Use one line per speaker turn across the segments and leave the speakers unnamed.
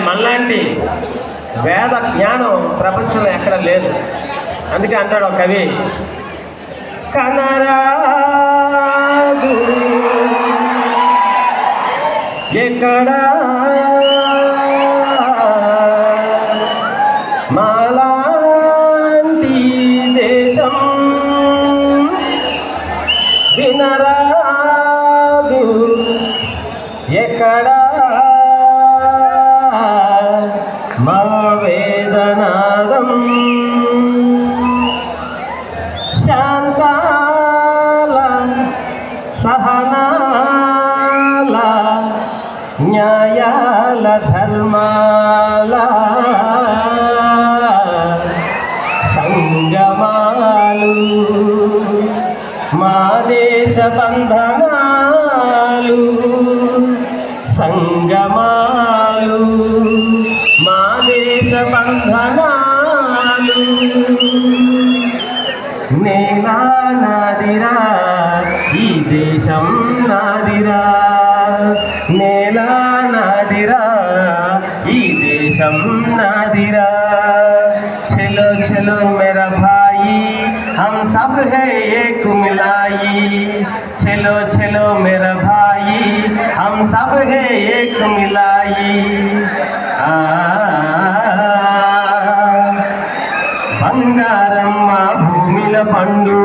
మనలాంటి వేద జ్ఞానం ప్రపంచంలో ఎక్కడ లేదు. అందుకే అంటాడు ఒక కవి, కనరాదు ఎక్కడా మాలాంటి దేశం, వినరాదు ఎక్కడా మా వేదనాదం. శాంతాల సహనాల న్యాయాల ధర్మాల సంగమాలు మా దేశ బంధనాలు, సంగమాలు మా దేశ బంధనాలు. నేలా నాదిరా ఈ దేశం నాదిరా, నేలా నాదిరా ఈ దేశం నాదిరా. చలో చలో मेरा भाई हम सब है एक मिलाई, चलो चलो मेरा भाई हम सब है एक मिलाई. బంగారం మా భూమిల పండు,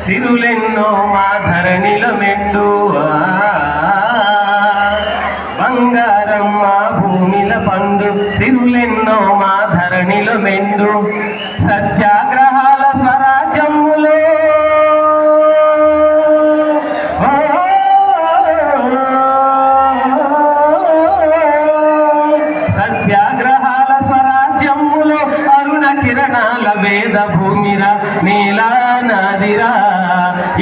సిరులెన్నో మా ధరణిల మెండు. బంగారం మా భూమిల పండు, సిరులెన్నో మా ధరణిల మెండు. సత్యాగ్రహాల స్వరాజ్యములో సత్యాగ్రహాల స్వరాజ్యములో అరుణ కిరణాల వేద భూమిరా. నేలా నాదిరా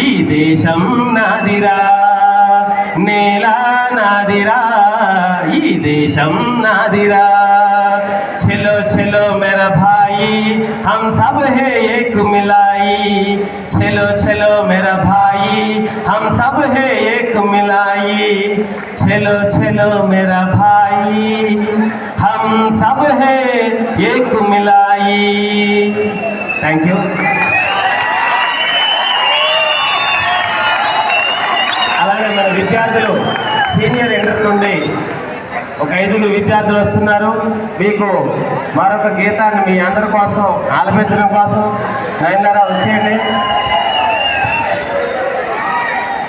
ఈ దేశం నాదిరా, నేలా నాదిరా ఈ దేశం నాదిరా. చలో చలో मेरा भाई हम सब है एक मिलाई, चलो चलो मेरा भाई हम सब है एक मिलाई, चलो चलो मेरा भाई हम सब है एक मिलाई. Thank you. అలాగే మన విద్యార్థులు సీనియర్ ఇంటర్ నుండి ఒక 5 విద్యార్థులు వస్తున్నారు. మీకు మరొక గీతాన్ని మీ అందరి కోసం ఆలపించడం కోసం నయనతార వచ్చేయండి.